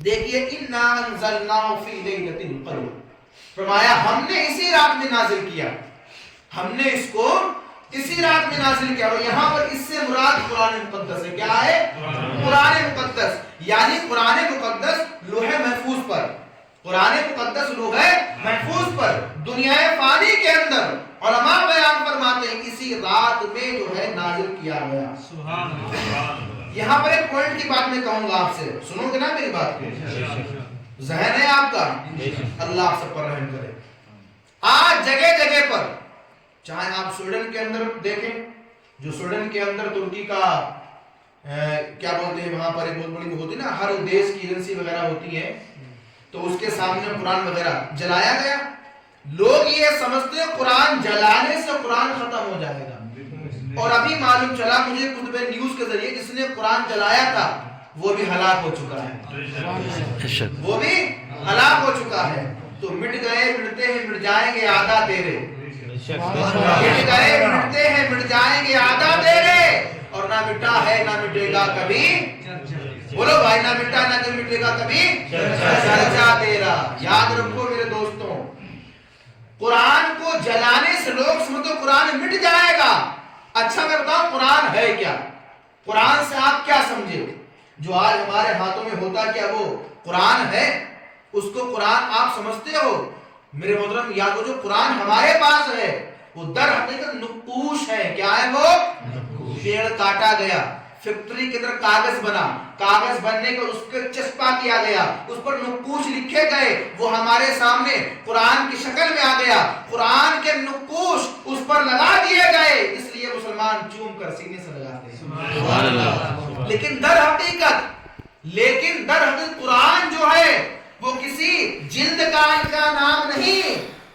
دیکھیے اِنَّا أَنزَلْنَاهُ فِي لَيْلَةِ الْقَدْرِ، فرمایا ہم نے اسی رات میں نازل کیا، ہم نے اس کو اسی رات میں نازل کیا. اور یہاں پر اس سے مراد قرآن مقدس ہے. کیا ہے؟ قرآن مقدس. یعنی قرآن مقدس لوح محفوظ پر، قرآن مقدس لوح محفوظ پر دنیا فانی کے اندر علماء بیان فرماتے ہیں اسی رات میں جو ہے نازل کیا گیا. سبحان اللہ. یہاں پر ایک پوائنٹ کی بات میں کہوں گا آپ سے، سنو گے نا میری بات کو؟ ذہن ہے آپ کا؟ اللہ آپ سب پر رحم کرے. آج جگہ جگہ پر، چاہے آپ سویڈن کے اندر دیکھیں، جو سویڈن کے اندر ترکی کا کیا بولتے ہیں وہاں پر ایک بہت بڑی ہوتی ہے نا، ہر دیش کی ایجنسی وغیرہ ہوتی ہے، تو اس کے سامنے قرآن وغیرہ جلایا گیا. لوگ یہ سمجھتے ہیں قرآن جلانے سے قرآن ختم ہو جائے گا. اور ابھی معلوم چلا مجھے کتب نیوز کے ذریعے جس نے قرآن جلایا تھا وہ بھی ہلاک ہو چکا ہے، وہ بھی ہلاک ہو چکا ہے. تو مٹ گئے مٹتے ہیں مٹ جائیں گے آدھا تیرے، مٹ گئے مٹتے ہیں مٹ جائیں گے آدھا تیرے، اور نہ مٹا ہے نہ مٹے گا کبھی. بولو بھائی، نہ مٹا نہ کبھی مٹے گا کبھی چرچا تیرا. یاد رکھو میرے دوستوں، قرآن کو جلانے سے لوگ سمجھتے قرآن مٹ جائے گا. اچھا میں بتاؤں قرآن ہے کیا؟ قرآن سے آپ کیا سمجھے؟ جو آج ہمارے ہاتھوں میں ہوتا کیا وہ قرآن ہے؟ اس کو قرآن آپ سمجھتے ہو؟ میرے محترم یاد ہو، جو قرآن ہمارے پاس ہے وہ در حقیقت نقوش ہے. کیا ہے وہ؟ پیڑ کاٹا گیا، فیکٹری کے اندر کاغذ بنا، کاغذ بننے کے اس کے چسپا کیا گیا، اس پر نقوش لکھے گئے، وہ ہمارے سامنے قرآن کی شکل میں آ گیا. قرآن کے نقوش اس پر لگا دیے گئے، اس لیے مسلمان چوم کر سینے سے لگاتے ہیں. لیکن در حقیقت قرآن جو ہے وہ کسی جلد کا نام نہیں،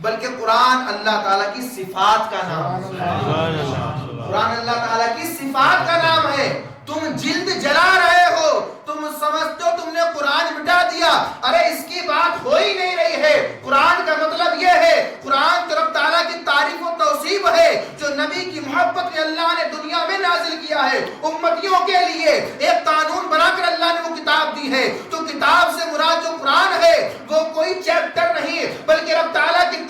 بلکہ قرآن اللہ تعالیٰ کی صفات کا نام ہے. قرآن اللہ تعالیٰ کی صفات کا نام ہے. تم جلد جلا رہے ہو، تم سمجھتے ہو تم نے قرآن مٹا دیا. ارے اس کی بات ہو ہی نہیں رہی ہے. قرآن کا مطلب یہ ہے، قرآن رب تعالیٰ کی تعریف و توصیف ہے جو نبی کی محبت میں اللہ نے دنیا میں نازل کیا ہے امتیوں کے لیے. ایک قانون بنا کر اللہ نے وہ کتاب دی ہے. تو کتاب سے مراد جو قرآن ہے وہ کوئی چیپٹر نہیں بلکہ رب تعالیٰ کی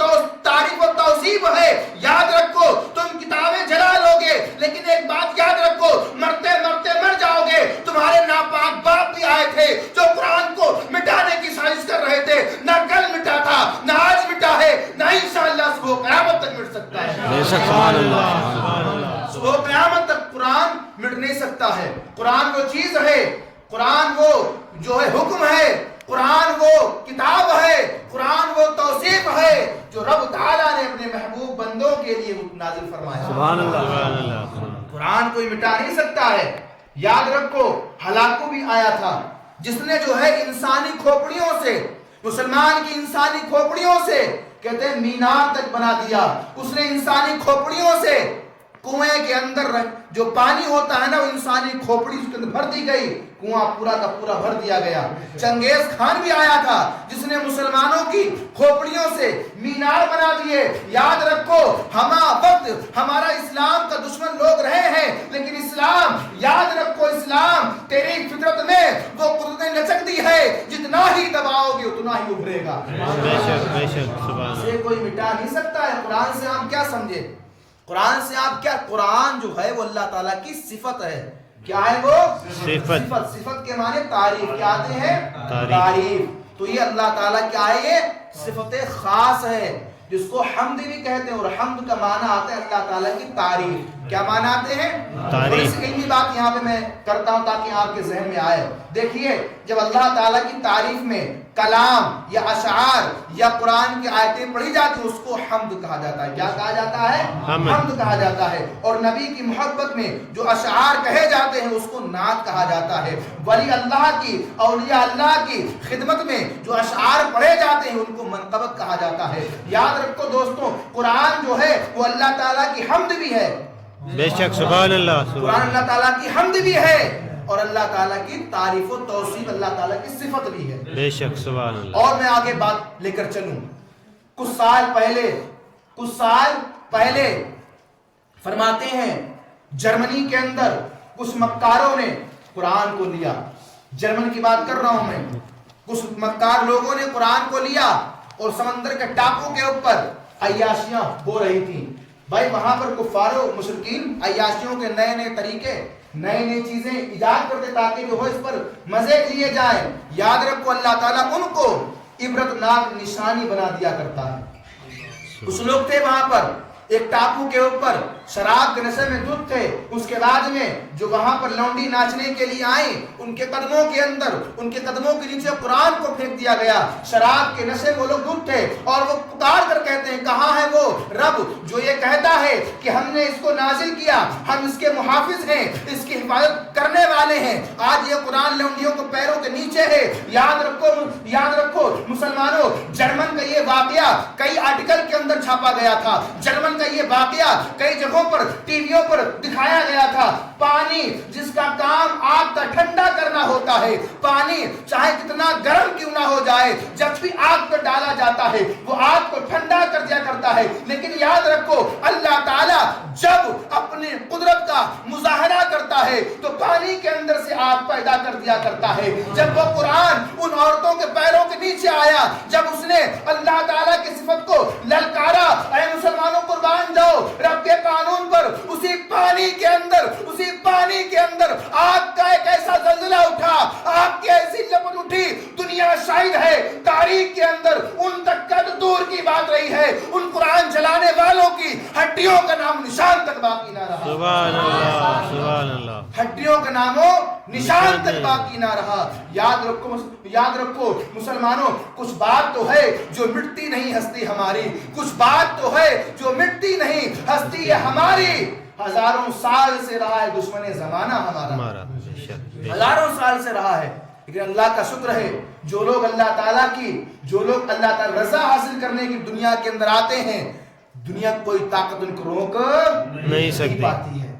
تعریف و توصیف ہے. یاد رکھو، تم کتابیں جلا لو گے لیکن ایک بات یاد رکھو، مرتے مرتے مر جاؤ گے. تمہارے ناپاک باپ بھی آئے تھے جو قرآن کو مٹانے کی سازش کر رہے تھے. نہ کل مٹا تھا، نہ آج مٹا ہے، نہ انشاءاللہ صبح قیامت تک مٹ سکتا ہے. صبح قیامت تک قرآن مٹ نہیں سکتا ہے. قرآن وہ چیز ہے، قرآن وہ جو ہے حکم ہے، قرآن وہ کتاب ہے، قرآن وہ توصیف ہے جو رب تعالیٰ نے اپنے محبوب بندوں کے لیے نازل فرمایا. سبحان اللہ. قرآن کوئی مٹا نہیں سکتا ہے. یاد رکھو، ہلاکو بھی آیا تھا جس نے جو ہے انسانی کھوپڑیوں سے، مسلمان کی انسانی کھوپڑیوں سے کہتے ہیں مینار تک بنا دیا. اس نے انسانی کھوپڑیوں سے کنویں کے اندر جو پانی ہوتا ہے نا وہ انسانی کھوپڑی اس کے اندر بھر دی گئی، کنواں پورا کا پورا بھر دیا گیا. چنگیز خان بھی آیا تھا جس نے مسلمانوں کی کھوپڑیوں سے مینار بنا دیے. یاد رکھو، وقت ہمارا اسلام کا دشمن لوگ رہے ہیں لیکن اسلام، یاد رکھو، اسلام تیری فطرت میں وہ قدرتیں لچک دی ہے، جتنا ہی دباؤ گے اتنا ہی ابھرے گا. اسے کوئی مٹا نہیں سکتا ہے. قرآن سے آپ کیا سمجھے؟ قرآن سے آپ کیا؟ قرآن جو ہے وہ اللہ تعالیٰ کی صفت ہے. کیا ہے وہ؟ صفت. صفت کے معنی تعریف. کیا آتے ہیں؟ تعریف. تو یہ اللہ تعالیٰ کیا ہے؟ یہ صفت خاص ہے جس کو حمد بھی کہتے ہیں، اور حمد کا معنی آتا ہے اللہ تعالیٰ کی تعریف. کیا معنی آتے ہیں؟ تعریف. اس علمی بات یہاں پہ میں کرتا ہوں تاکہ آپ کے ذہن میں آئے. دیکھیے، جب اللہ تعالیٰ کی تعریف میں کلام یا اشعار یا قرآن کی آیتیں پڑھی جاتی ہیں اس کو حمد کہا جاتا ہے. کیا کہا جاتا ہے؟ حمد کہا جاتا ہے. اور نبی کی محبت میں جو اشعار کہے جاتے ہیں اس کو نعت کہا جاتا ہے. ولی اللہ کی، اولیاء اللہ کی خدمت میں جو اشعار پڑھے جاتے ہیں ان کو منقبت کہا جاتا ہے. یاد رکھو دوستوں، قرآن جو ہے وہ اللہ تعالیٰ کی حمد بھی ہے. بے شک. سبحان اللہ. قرآن اللہ تعالیٰ کی حمد بھی ہے اور اللہ تعالیٰ کی تعریف و توصیف، اللہ تعالیٰ کی صفت بھی ہے. بے شک. سبحان اللہ. اور میں آگے بات لے کر چلوں. کچھ سال پہلے فرماتے ہیں جرمنی کے اندر کچھ مکاروں نے قرآن کو لیا. جرمن کی بات کر رہا ہوں میں. کچھ مکار لوگوں نے قرآن کو لیا اور سمندر کے ٹاپو کے اوپر عیاشیاں ہو رہی تھیں. بھائی وہاں پر کفار و مشرکین عیاشیوں کے نئے نئے طریقے نئی چیزیں ایجاد کرتے تاکہ جو ہو اس پر مزے لیے جائیں. یاد رکھو اللہ تعالیٰ ان کو عبرتناک نشانی بنا دیا کرتا ہے. کچھ لوگ تھے وہاں پر ایک ٹاپو کے اوپر شراب کے نشے میں دھت تھے. اس کے بعد میں جو وہاں پر لونڈی ناچنے کے لیے آئیں ان کے قدموں کے اندر ان کے قدموں کے نیچے قرآن کو پھینک دیا گیا. شراب کے نشے وہ لوگ دھت تھے اور وہ پکار کر کہتے ہیں کہاں ہے وہ رب جو یہ کہتا ہے کہ ہم نے اس کو نازل کیا, ہم اس کے محافظ ہیں, اس کی حفاظت کرنے والے ہیں. آج یہ قرآن لونڈیوں کو پیروں کے نیچے ہے. یاد رکھو مسلمانوں, جرمن کا یہ واقعہ کئی آرٹیکل کے اندر چھاپا گیا تھا. جرمن کا یہ واقعہ کئی جگہوں پر ٹی ویوں پر دکھایا گیا تھا. پانی جس کا کام آگ کا ٹھنڈا کرنا ہوتا ہے, پانی چاہے کتنا گرم کیوں نہ ہو جائے, جب بھی آگ پر ڈالا جاتا ہے وہ آگ کو ٹھنڈا کر دیا کرتا ہے. لیکن یاد رکھو اللہ تعالیٰ جب اپنی قدرت کا مظاہرہ کرتا ہے تو پانی کے اندر سے آگ پیدا کر دیا کرتا ہے. جب وہ قرآن ان عورتوں کے پیروں کے نیچے آیا, جب اس نے اللہ تعالیٰ کی صفت کو للکارا, اے مسلمانوں قربان جاؤ رب کے قانون پر, اسی پانی کے اندر آگ کا ایک ایسا زلزلہ اٹھا, آگ کی ایسی لپٹ اٹھی, دنیا شاہد ہے تاریخ کے اندر ان تک کا دور کی بات رہی ہے, ان قرآن جلانے والوں کی ہڈیوں کا نام نشان تک باقی نہ رہا. سبحان اللہ, سبحان اللہ. ہڈیوں کا نام و نشان تک باقی نہ رہا. یاد رکھو مسلمانوں, کچھ بات تو ہے جو مٹتی نہیں ہستی ہماری, کچھ بات تو ہے جو مٹتی نہیں ہستی ہے ہماری. ہزاروں سال سے رہا ہے دشمن زمانہ ہمارا, ہزاروں سال سے رہا ہے. لیکن اللہ کا شکر ہے جو لوگ اللہ تعالیٰ رضا حاصل کرنے کی دنیا کے اندر آتے ہیں, دنیا کوئی طاقت ان کو روک نہیں پاتی ہے.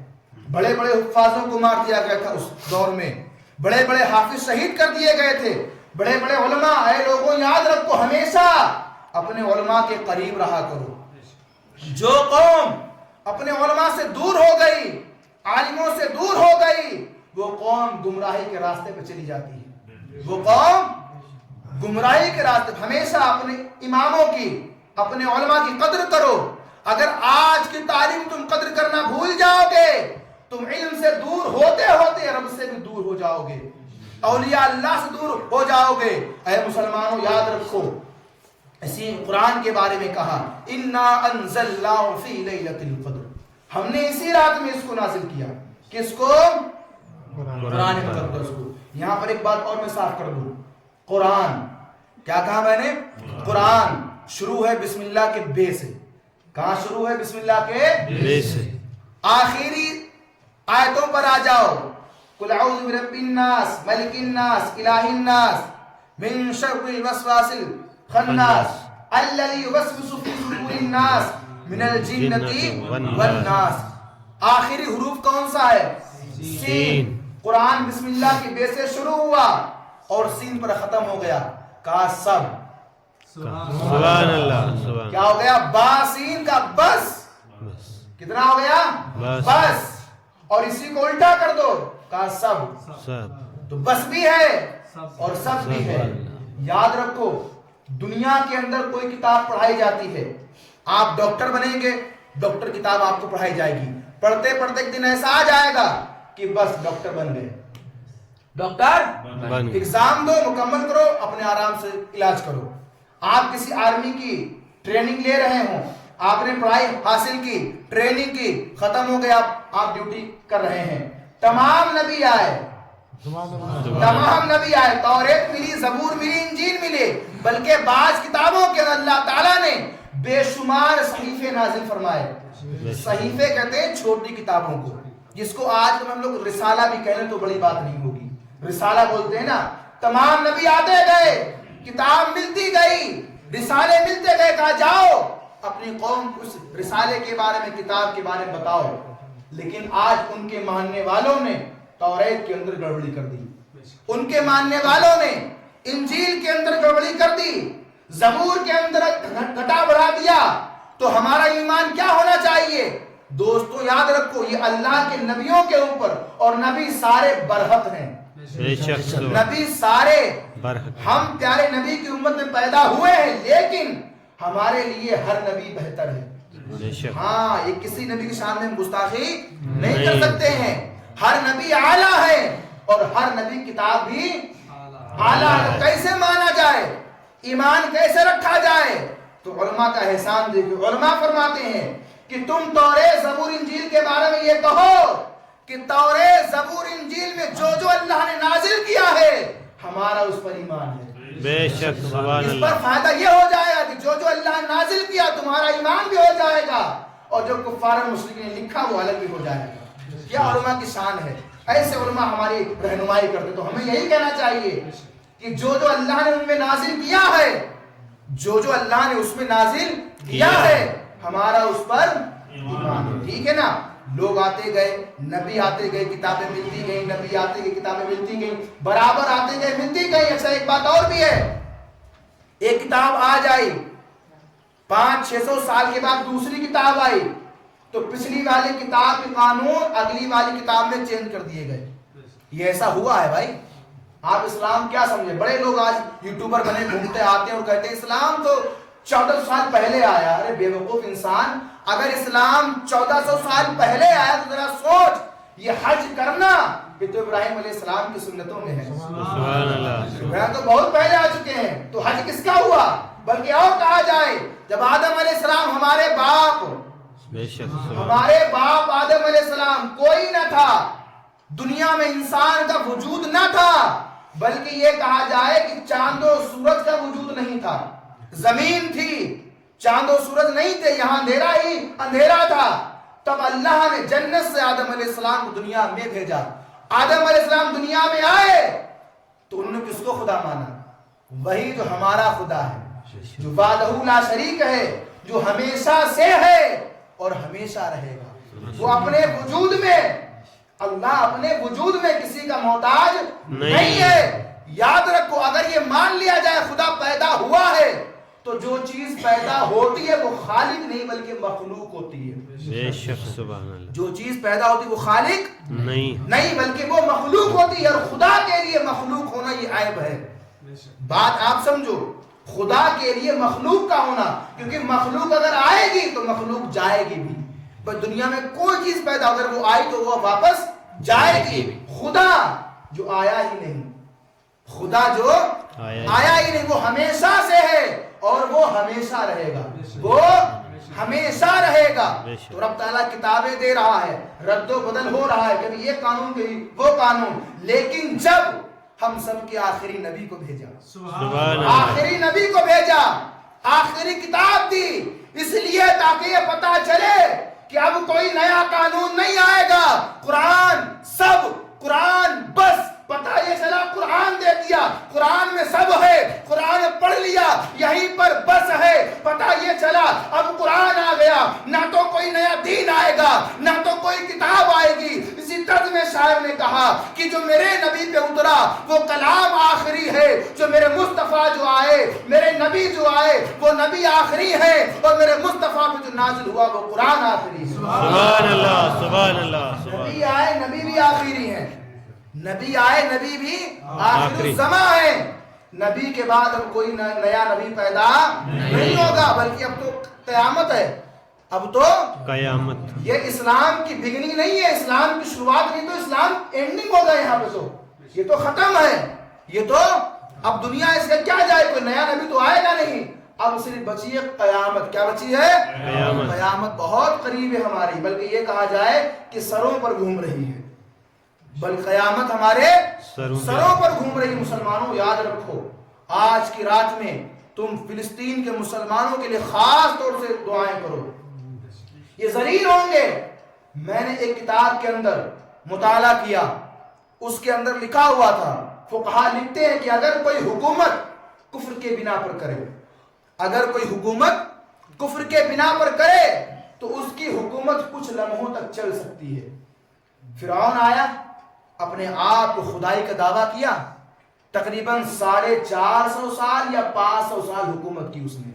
بڑے بڑے حفاظوں کو مار دیا گیا تھا اس دور میں, بڑے بڑے حافظ شہید کر دیے گئے تھے, بڑے بڑے علماء. اے لوگوں یاد رکھو ہمیشہ اپنے علماء کے قریب رہا کرو. جو قوم اپنے علماء سے دور ہو گئی, عالموں سے دور ہو گئی, وہ قوم گمراہی کے راستے پہ چلی جاتی ہے. وہ قوم گمراہی کے راستے. ہمیشہ اپنے اماموں کی, اپنے علماء کی قدر کرو. اگر آج کی تعلیم تم قدر کرنا بھول جاؤ گے, تم علم سے دور ہوتے ہوتے رب سے بھی دور ہو جاؤ گے, اولیاء اللہ سے دور ہو جاؤ گے. اے مسلمانوں یاد رکھو, اسی قرآن کے بارے میں کہا انا انزلناه فی لیلۃ القدر, ہم نے اسی رات میں اس کو نازل کیا. کس کو؟ قرآن مقدس کو. یہاں پر ایک بات اور میں صاف کر دوں, قرآن کیا کہا میں نے؟ قرآن شروع ہے بسم اللہ کے بے سے. کہاں شروع ہے؟ بسم اللہ کے بے سے. آخری آیتوں پر آ جاؤ, قل اعوذ برب الناس ملک الناس الہ الناس من شر الوسواس الخناس الذی یوسوس فی صدور الناس من الجنۃ والناس. آخری حروف کون سا ہے؟ سین. قرآن بسم اللہ کے بے سے شروع ہوا اور سین پر ختم ہو گیا. کہا سب سبحان اللہ. کیا ہو گیا؟ باسین کا بس. کتنا ہو گیا؟ بس. اور اسی کو الٹا کر دو, کہا سب. تو بس بھی ہے اور سب بھی ہے. یاد رکھو دنیا کے اندر کوئی کتاب پڑھائی جاتی ہے, آپ ڈاکٹر بنیں گے, ڈاکٹر کتاب آپ کو پڑھائی جائے گی. پڑھتے پڑھتے ایک دن ایسا آ جائے گا کہ بس ڈاکٹر بن گئے. ڈاکٹر ایگزام دو, مکمل کرو, اپنے آرام سے علاج کرو. آپ کسی آرمی کی ٹریننگ لے رہے ہوں, آپ نے پڑھائی حاصل کی, ٹریننگ کی, ختم ہو گیا, آپ ڈیوٹی کر رہے ہیں. تمام نبی آئے, توریت ملی, زبور ملی, انجیل ملی, بلکہ بعض کتابوں کے اللہ تعالیٰ نے بے شمار صحیفے نازل فرمائے. صحیفے کہتے ہیں چھوٹی کتابوں کو, جس کو آج ہم لوگ رسالہ بھی کہہ لیں تو بڑی بات نہیں ہوگی. رسالہ بولتے ہیں نا. تمام نبی آتے گئے, کتاب ملتی گئی, رسالے ملتے گئے. کہا جاؤ اپنی قوم کو اس رسالے کے بارے میں, کتاب کے بارے میں بتاؤ. لیکن آج ان کے ماننے والوں نے توریت کے اندر گڑبڑی کر دی, ان کے ماننے والوں نے انجیل کے اندر گڑبڑی کر دی, زبور کے اندر گھٹا بڑھا دیا. تو ہمارا ایمان کیا ہونا چاہیے؟ دوستو یاد رکھو یہ اللہ کے نبیوں کے اوپر, اور نبی سارے برحق ہیں, نبی سارے برحق ہم پیارے نبی کی امت میں پیدا ہوئے ہیں، لیکن ہمارے لیے ہر نبی بہتر ہے. بے شک ہاں، یہ کسی نبی کی شان میں گستاخی نہیں کر سکتے ہیں. ہر نبی اعلیٰ ہے اور ہر نبی کتاب بھی اعلیٰ ہے. کیسے مانا جائے، ایمان کیسے رکھا جائے؟ تو علماء کا احسان دیکھو. علماء فرماتے ہیں کہ تم توریت زبور انجیل کے بارے میں یہ کہو کہ توریت زبور انجیل میں جو جو اللہ نے نازل کیا ہے ہمارا اس پر ایمان ہے. بے شک سبحان اس پر اللہ فائدہ یہ ہو جائے گا کہ جو جو اللہ نے نازل کیا تمہارا ایمان بھی ہو جائے گا، اور جو کفار مشرکین نے لکھا وہ الگ بھی ہو جائے گا. کیا علماء کی شان ہے. ایسے علماء ہماری رہنمائی کرتے. تو ہمیں یہی کہنا چاہیے کہ جو جو اللہ نے ان میں نازل کیا ہے، جو جو اللہ نے اس میں نازل کیا ہے ہمارا اس پر ایمان ہے. ٹھیک ہے نا. لوگ آتے گئے، نبی آتے گئے، کتابیں ملتی گئیں، نبی آتے گئے، کتابیں ملتی گئیں، برابر آتے گئے، ملتی گئی. اچھا ایک بات اور بھی ہے، ایک کتاب آ جائی 500-600 سال کے بعد دوسری کتاب آئی تو پچھلی والی کتاب کے قانون اگلی والی کتاب میں چینج کر دیے گئے. یہ ایسا ہوا ہے بھائی. آپ اسلام کیا سمجھے؟ بڑے لوگ آج یوٹیوبر بنے گھومتے آتے ہیں اور کہتے ہیں اسلام تو 1400 سال پہلے آیا. ارے بے وقوف انسان، اگر اسلام 1400 سال پہلے آیا تو ذرا سوچ، یہ حج کرنا یہ تو ابراہیم علیہ السلام کی سنتوں میں ہے. سبحان اللہ ابراہیم تو بہت پہلے آ چکے ہیں. تو حج کس کا ہوا؟ بلکہ اور کہا جائے جب آدم علیہ السلام ہمارے باپ، بے شک سبحان ہمارے باپ آدم علیہ السلام کوئی نہ تھا، دنیا میں انسان کا وجود نہ تھا، بلکہ یہ کہا جائے کہ چاند و سورج کا وجود نہیں تھا. زمین تھی، چاند و سورج نہیں تھے، یہاں اندھیرا ہی اندھیرا تھا. تب اللہ نے جنت سے آدم علیہ السلام کو دنیا میں بھیجا. آدم علیہ السلام دنیا میں آئے تو انہوں نے کس کو خدا مانا؟ وہی جو ہمارا خدا ہے، جو وحدہ لا شریک ہے، جو ہمیشہ سے ہے اور ہمیشہ رہے گا. وہ اپنے وجود میں، اللہ اپنے وجود میں کسی کا محتاج نہیں ہے. یاد رکھو، اگر یہ مان لیا جائے خدا پیدا ہوا ہے تو جو چیز پیدا ہوتی ہے وہ خالق نہیں بلکہ مخلوق ہوتی ہے. بے شک سبحان اللہ جو چیز پیدا ہوتی ہے وہ خالق نہیں بلکہ وہ مخلوق ہوتی ہے. اور خدا کے لیے مخلوق ہونا یہ عیب ہے. بات آپ سمجھو، خدا کے لیے مخلوق کا ہونا، کیونکہ مخلوق اگر آئے گی تو مخلوق جائے گی بھی. پر دنیا میں کوئی چیز پیدا اگر وہ آئی تو وہ واپس جائے گی. خدا جو آیا ہی نہیں، خدا جو آیا ہی نہیں، وہ ہمیشہ سے ہے اور وہ ہمیشہ رہے گا. وہ ہمیشہ رہے گا. تو رب تعالیٰ کتابیں دے رہا ہے، رد و بدل ہو رہا ہے، کبھی یہ قانون کبھی وہ قانون. لیکن جب ہم سب کے آخری نبی کو بھیجا، سبحان اللہ آخری نبی کو بھیجا، آخری کتاب دی، اس لیے تاکہ یہ پتا چلے کہ اب کوئی نیا قانون نہیں آئے گا. قرآن سب، قرآن بس. پتہ یہ چلا قرآن دے دیا، قرآن میں سب ہے، قرآن پڑھ لیا یہیں پر بس ہے. پتہ یہ چلا اب قرآن آ گیا، نہ تو کوئی نیا دین آئے گا نہ تو کوئی کتاب آئے گی. اسی طرز میں شاعر نے کہا کہ جو میرے نبی پہ اترا وہ کلام آخری ہے، جو میرے مصطفیٰ جو آئے، میرے نبی جو آئے وہ نبی آخری ہے، اور میرے مصطفیٰ پہ جو نازل ہوا وہ قرآن آخری ہے. سبحان اللہ سبحان اللہ. نبی آئے نبی بھی آخری ہیں، نبی آئے نبی بھی آخر الزمان ہے. نبی کے بعد اب کوئی نیا نبی پیدا نہیں ہوگا، بلکہ اب تو قیامت ہے. اب تو قیامت. یہ اسلام کی بگننگ نہیں ہے، اسلام کی شروعات نہیں، تو اسلام اینڈنگ ہوگا. یہاں پہ تو یہ تو ختم ہے. یہ تو اب دنیا اس کا کیا جائے، کوئی نیا نبی تو آئے گا نہیں. اب صرف بچی ہے قیامت. کیا بچی ہے؟ قیامت بہت قریب ہے ہماری، بلکہ یہ کہا جائے کہ سروں پر گھوم رہی ہے. بل قیامت ہمارے سروں پر گھوم رہی. مسلمانوں یاد رکھو، آج کی رات میں تم فلسطین کے مسلمانوں کے لیے خاص طور سے دعائیں کرو. یہ ذلیل ہوں گے. میں نے ایک کتاب کے اندر مطالعہ کیا، اس کے اندر لکھا ہوا تھا، فقہا لکھتے ہیں کہ اگر کوئی حکومت کفر کے بنا پر کرے، اگر کوئی حکومت کفر کے بنا پر کرے تو اس کی حکومت کچھ لمحوں تک چل سکتی ہے. فرعون آیا، اپنے آپ کو خدائی کا دعویٰ کیا، تقریباً 450 سال یا 500 سال حکومت کی اس نے.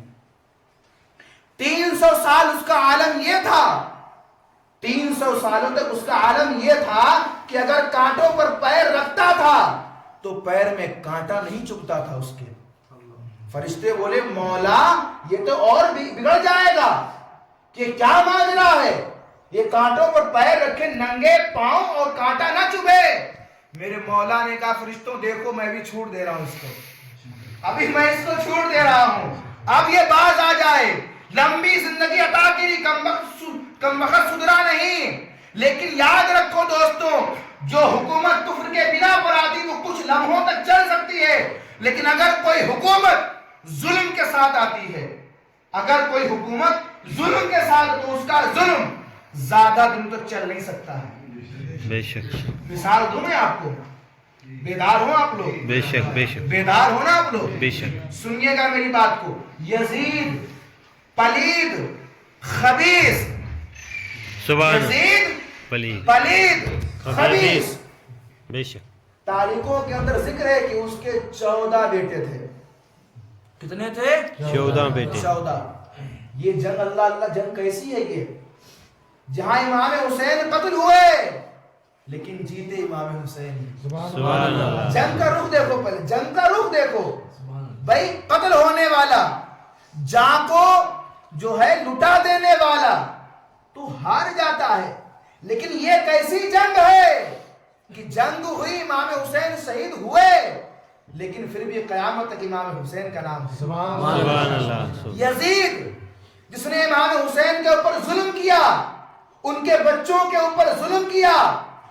300 سال اس کا عالم یہ تھا، 300 سالوں تک اس کا عالم یہ تھا کہ اگر کانٹوں پر پیر رکھتا تھا تو پیر میں کانٹا نہیں چبھتا تھا اس کے. فرشتے بولے مولا یہ تو اور بھی بگڑ جائے گا، کہ کیا ماجرا ہے، یہ کانٹوں پر پیر رکھے ننگے پاؤں اور کانٹا نہ چبھے. میرے مولا نے کہا فرشتوں دیکھو میں بھی چھوڑ دے رہا ہوں اس کو، ابھی میں اس کو چھوڑ دے رہا ہوں، اب یہ باز آ جائے. لمبی زندگی عطا کی، کم وقت سدھرا نہیں. لیکن یاد رکھو دوستوں، جو حکومت کفر کے بنا پر آتی وہ کچھ لمحوں تک چل سکتی ہے، لیکن اگر کوئی حکومت ظلم کے ساتھ آتی ہے، اگر کوئی حکومت ظلم کے ساتھ، تو اس کا ظلم زیادہ دن تک چل نہیں سکتا ہے. بے شک مثال دوں میں آپ کو، بیدار ہو آپ لوگ، بے شک بے شک بیدار ہو نا آپ لوگ، بے شک. سنیے گا میری بات کو. یزید پلید خبیث، سبحان اللہ. یزید پلید پلید خبیث. بے شک. تاریخوں کے اندر ذکر ہے کہ اس کے 14 بیٹے تھے. کتنے تھے؟ 14 بیٹے. 14. یہ جنگ اللہ جنگ کیسی ہے یہ، جہاں امام حسین قتل ہوئے لیکن جیتے امام حسین. سبحان اللہ. جنگ کا رخ دیکھو، پہلے جنگ کا رخ دیکھو بھائی. قتل ہونے والا، جان کو جو ہے لٹا دینے والا تو ہار جاتا ہے. لیکن یہ کیسی جنگ ہے کہ جنگ ہوئی، امام حسین شہید ہوئے، لیکن پھر بھی قیامت تک امام حسین کا نام ہے. سبحان اللہ. یزید جس نے امام حسین کے اوپر ظلم کیا، ان کے بچوں کے اوپر ظلم کیا،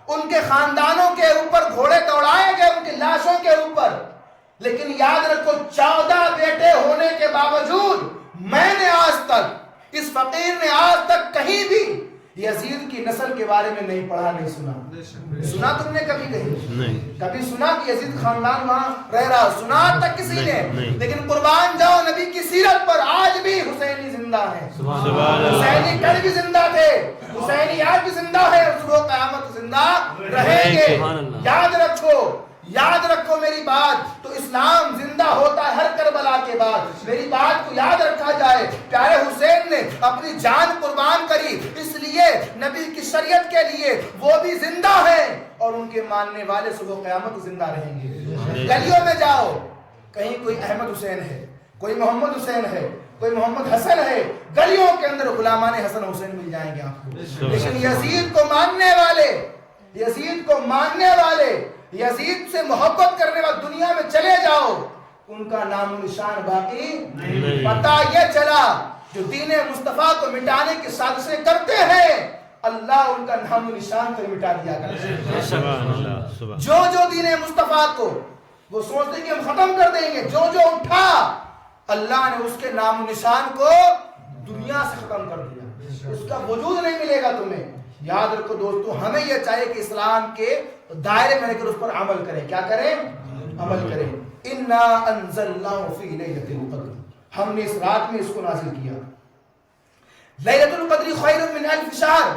ان کے خاندانوں کے اوپر گھوڑے دوڑائے گئے ان کی لاشوں کے اوپر. لیکن یاد رکھو 14 بیٹے ہونے کے باوجود میں نے آج تک، اس فقیر نے آج تک کہیں بھی یزید کی نسل کے بارے میں نہیں پڑھا، نہیں سنا. سنا تم نے کبھی نہیں. کبھی سنا کہ یزید خاندان وہاں رہ رہا؟ سنا تک کسی نے؟ لیکن قربان جاؤ نبی کی سیرت پر، آج بھی حسینی زندہ ہے، حسینی کل بھی زندہ تھے، حسینی آج بھی زندہ ہے، اور صبح قیامت زندہ رہیں گے. یاد رکھو میری بات. تو اسلام زندہ ہوتا ہے ہر کربلا کے بعد. میری بات کو یاد رکھا جائے. پیارے حسین نے اپنی جان قربان کری، اس لیے نبی کی شریعت کے لیے وہ بھی زندہ ہے، اور ان کے ماننے والے صبح قیامت زندہ رہیں گے. گلیوں میں جاؤ، کہیں کوئی احمد حسین ہے، کوئی محمد حسین ہے، کوئی محمد حسن ہے، گلیوں کے اندر غلامان حسن حسین مل جائیں گے آپ کو. لیکن یزید کو ماننے والے، یزید کو ماننے والے، یزید سے محبت کرنے والے دنیا میں چلے جاؤ، ان کا نام و نشان باقی نہیں. پتہ یہ چلا جو دین مصطفیٰ کو مٹانے کی سازشیں کرتے ہیں، اللہ ان کا نام و نشان پر مٹا دیا کرے. سبحان اللہ. جو دین مصطفیٰ کو وہ سوچتے کہ ہم ختم کر دیں گے، جو اٹھا اللہ نے اس کے نام و نشان کو دنیا سے ختم کر دیا. اس کا وجود نہیں ملے گا تمہیں. یاد رکھو دوستو، ہمیں یہ چاہیے کہ اسلام کے دائرے میں رہ کر اس پر عمل کریں. کیا کریں؟ عمل کریں. انا انزلناه فی لیلۃ القدر، ہم نے اس رات میں اس کو نازل کیا. لیلۃ القدر خیر من الف شہر.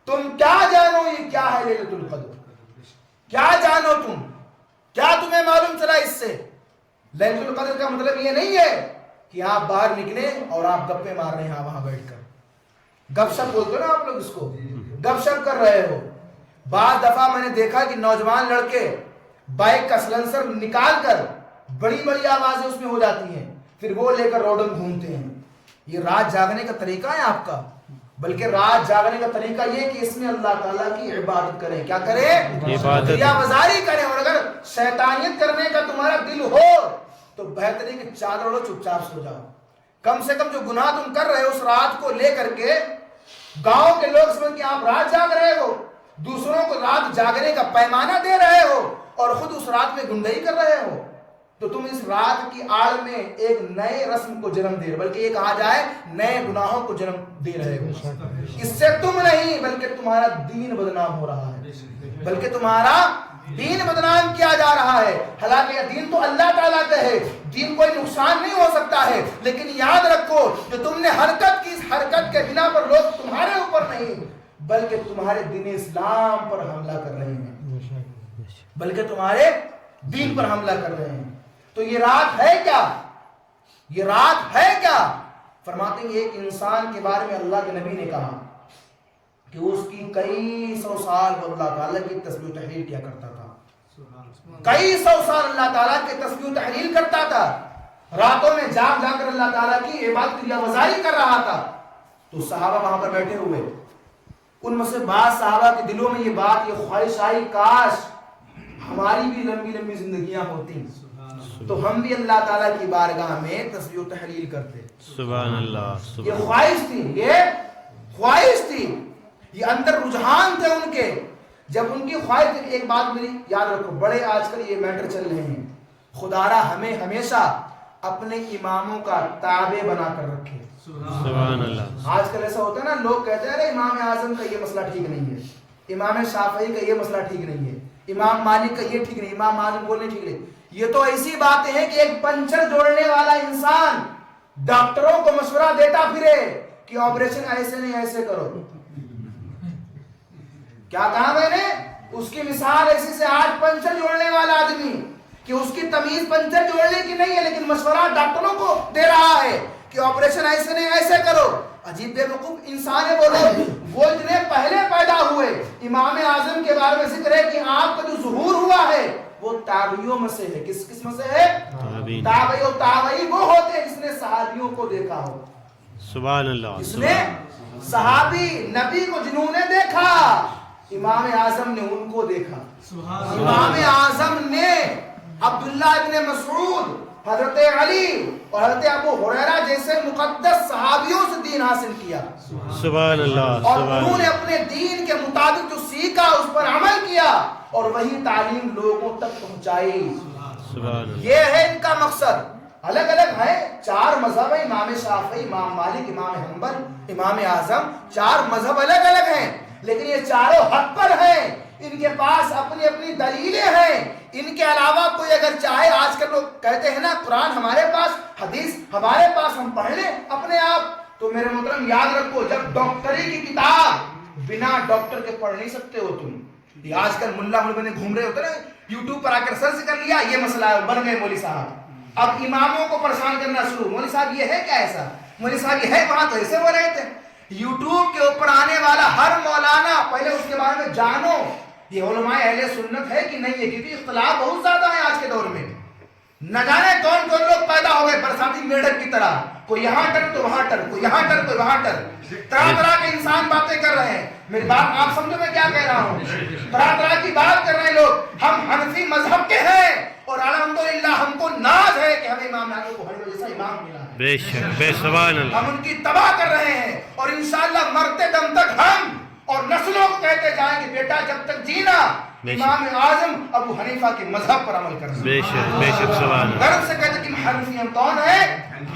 تم کیا جانو یہ کیا ہے لیلۃ القدر؟ کیا جانو تم؟ کیا تمہیں معلوم چلا اس سے؟ لیلۃ القدر کا مطلب یہ نہیں ہے کہ آپ باہر نکلیں اور آپ گپے مار رہے ہیں وہاں بیٹھ کر. گپ شپ بولتے ہو نا آپ لوگ اس کو، گپ شپ کر رہے ہو. بعض دفعہ میں نے دیکھا کہ نوجوان لڑکے بائک کا سلنسر نکال کر بڑی بڑی آوازیں اس میں ہو جاتی ہیں، پھر وہ لے کر روڈوں میں گھومتے ہیں. یہ رات جاگنے کا طریقہ ہے آپ کا؟ بلکہ رات جاگنے کا طریقہ یہ کہ اس میں اللہ تعالیٰ کی عبادت کریں. کیا کریں؟ عبادت. ریا بازاری کریں. اور اگر شیطانیت کرنے کا تمہارا دل ہو تو بہتر ہے کہ چادر اوڑھو، چپ چاپ سو جاؤ. کم سے کم جو گناہ تم کر رہے ہو اس رات کو لے کر کے گاؤں کے لوگ سمجھ کہ آپ رات جاگ رہے ہو، دوسروں کو رات جاگنے کا پیمانہ دے رہے ہو، اور خود اس رات میں گنڈائی کر رہے ہو، تو تم اس رات کی آڑ میں ایک نئے رسم کو جنم دے رہے، بلکہ یہ کہا جائے نئے گناہوں کو جنم دے رہے ہو. اس سے تم نہیں بلکہ تمہارا دین بدنام ہو رہا ہے، بلکہ تمہارا دین بدنام کیا جا رہا ہے. حالانکہ دین تو اللہ تعالیٰ کا ہے، دین کوئی نقصان نہیں ہو سکتا ہے. لیکن یاد رکھو جو تم نے حرکت کی، اس حرکت کے بنا پر لوگ تمہارے اوپر نہیں بلکہ تمہارے دین اسلام پر حملہ کر رہے ہیں، بلکہ تمہارے دین پر حملہ کر رہے ہیں. تو یہ رات ہے کیا؟ یہ رات ہے کیا؟ فرماتے ہیں ایک انسان کے بارے میں اللہ کے نبی نے کہا کہ اس کی کئی سو سال وہ اللہ تعالیٰ کی تسبیح و تحلیل کیا کرتا تھا. کئی سو سال اللہ تعالیٰ کے تسبیح و تحلیل کرتا تھا، راتوں میں جاگ جا کر اللہ تعالیٰ کی عبادت کریا وزاری کر رہا تھا. تو صحابہ وہاں پر بیٹھے ہوئے، ان میں سے بعض صحابہ کے دلوں میں یہ بات، یہ خواہش آئی، کاش ہماری بھی لمبی لمبی زندگیاں ہوتی تو ہم بھی اللہ تعالیٰ کی بارگاہ میں تسبیح و تحلیل کرتے. سبحان اللہ. یہ خواہش تھی، یہ خواہش تھی، یہ اندر رجحان تھے ان کے. جب ان کی خواہش تھی، ایک بات میری یاد رکھو، بڑے آج کل یہ میٹر چل رہے ہیں، خدا را ہمیں ہمیشہ اپنے اماموں کا تابع بنا کر رکھے. سبحان اللہ. آج کل ایسا ہوتا ہے نا، لوگ کہتے ہیں ارے امام اعظم کا یہ مسئلہ ٹھیک نہیں ہے، امام شافعی کا یہ مسئلہ ٹھیک نہیں ہے، امام مالک کا یہ ٹھیک نہیں، امام اعظم بولنے ٹھیک نہیں. یہ تو ایسی باتیں ہیں کہ ایک پنچر جوڑنے والا انسان ڈاکٹروں کو مشورہ دیتا پھرے کہ آپریشن ایسے نہیں ایسے کرو. کیا کہا میں نے؟ اس کی مثال ایسی سے آج پنچر جوڑنے والا آدمی کہ اس کی تمیز پنچر جوڑنے کی نہیں ہے، لیکن مشورہ ڈاکٹروں کو دے رہا ہے کہ آپریشن ایسے نہیں ایسے کرو. عجیب بے وقوف انسان ہے وہ لوگ. وہ اتنے پہلے پیدا ہوئے. امام اعظم کے بارے میں ذکر ہے کہ آپ کا جو ظہور ہوا ہے وہ تابعیوں میں سے ہے. کس میں سے ہے؟ تابعی. و تابعی وہ ہوتے ہیں جس نے صحابیوں کو دیکھا ہو. سبحان اللہ. جس نے صحابی نبی کو جنہوں نے دیکھا، امام اعظم نے ان کو دیکھا. امام اعظم نے عبداللہ ابن مسعود، حضرت علی اور حضرت ابو ہریرہ جیسے مقدس صحابیوں سے دین حاصل کیا. سبحان اللہ. اور انہوں نے اپنے دین کے مطابق جو سیکھا اس پر عمل کیا اور وہی تعلیم لوگوں تک پہنچائی. سبحان اللہ. یہ ہے ان کا مقصد. الگ الگ ہے، 4 مذہب ہیں، امام شافعی، امام مالک، امام حنبل، امام اعظم. 4 مذہب الگ الگ ہیں، لیکن یہ چاروں حق پر ہیں. ان کے پاس اپنی اپنی دلیلیں ہیں. ان کے علاوہ کوئی اگر چاہے، آج کل لوگ کہتے ہیں نا قرآن ہمارے پاس، حدیث ہمارے پاس، ہم پڑھ لیں اپنے آپ. تو میرے محترم یاد رکھو، جب ڈاکٹری کی کتاب بنا ڈاکٹر کے پڑھ نہیں سکتے ہو تم. یہ آج کل ملا بنے گھوم رہے ہوتے نا، یوٹیوب پر آ کر سرچ کر لیا، یہ مسئلہ ہے، بن گئے مولوی صاحب. اب اماموں کو پریشان کرنا شروع، مولوی صاحب یہ ہے کیا ایسا، مولوی صاحب یہ ہے، وہاں تو ایسے ہو رہے تھے. یوٹیوب کے اوپر آنے والا ہر مولانا پہلے اس کے بارے میں جانو یہ علماء اہل سنت ہے کہ نہیں ہے، کیونکہ اختلاف بہت زیادہ ہے آج کے دور میں. نہ جانے کون کون لوگ پیدا ہو گئے برساتی میڈک کی طرح، کوئی یہاں ٹر تو وہاں ٹر، کوئی یہاں ٹر کوئی وہاں ٹر. طرح طرح کے انسان باتیں کر رہے ہیں. میری بات آپ سمجھو میں کیا کہہ رہا ہوں؟ طرح طرح کی بات کر رہے ہیں لوگ. ہم حنفی مذہب کے ہیں اور الحمدللہ ہم کو ناز ہے کہ ہمیں امام اعظم کو ہر جیسا امام ملا ہے. بے شک، بے سبحان اللہ. ہم ان کی تباہ کر رہے ہیں اور انشاءاللہ مرتے دم تک ہم اور نسلوں کو کہتے جائیں کہ بیٹا جب تک جینا امام اعظم ابو حنیفہ کے مذہب پر عمل کرنا. بے شک، بے شک، سبحان اللہ. گرو سے کہتے کہ حنفی ہم کون ہیں؟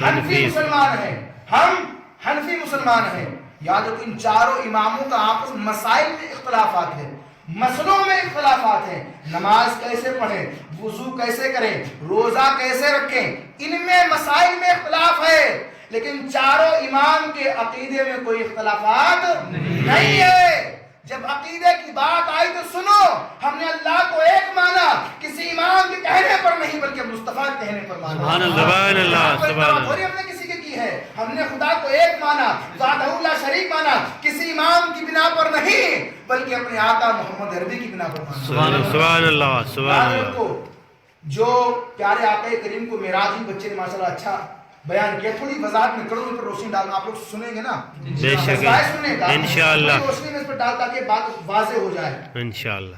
حنفی مسلمان ہیں. ہم حنفی مسلمان ہیں. یاد رکھو ان چاروں اماموں کا آپس مسائل میں اختلافات ہیں، مسئلوں میں اختلافات ہیں. نماز کیسے پڑھیں، وضو کیسے کریں، روزہ کیسے رکھیں، ان میں مسائل میں اختلاف ہے. لیکن چاروں امام کے عقیدے میں کوئی اختلافات نہیں ہے. جب عقیدے کی بات آئی تو سنو، ہم نے اللہ کو ایک مانا، کسی امام کے کہنے پر نہیں بلکہ مصطفیٰ کے کہنے پر مانا. سبحان اللہ، سبحان اللہ، سبحان اللہ. تھوڑی ہم نے کسی کی ہے، ہم نے خدا کو ایک مانا، ذاتہ لا شریک مانا، کسی امام کی بنا پر نہیں بلکہ اپنے آقا محمد عربی کی بنا پر مانا. سبحان اللہ، سبحان اللہ، سبحان اللہ. جو پیارے آقا کریم کو معراج ہی بچے نے ماشاءاللہ اچھا بیان کیا. تھوڑی وضاحت میں کروں پر روشنی ڈالنا، آپ لوگ سنیں گے نا بے شک، انشاءاللہ. روشنی میں اس پر ڈال تاکہ بات واضح ہو جائے انشاءاللہ.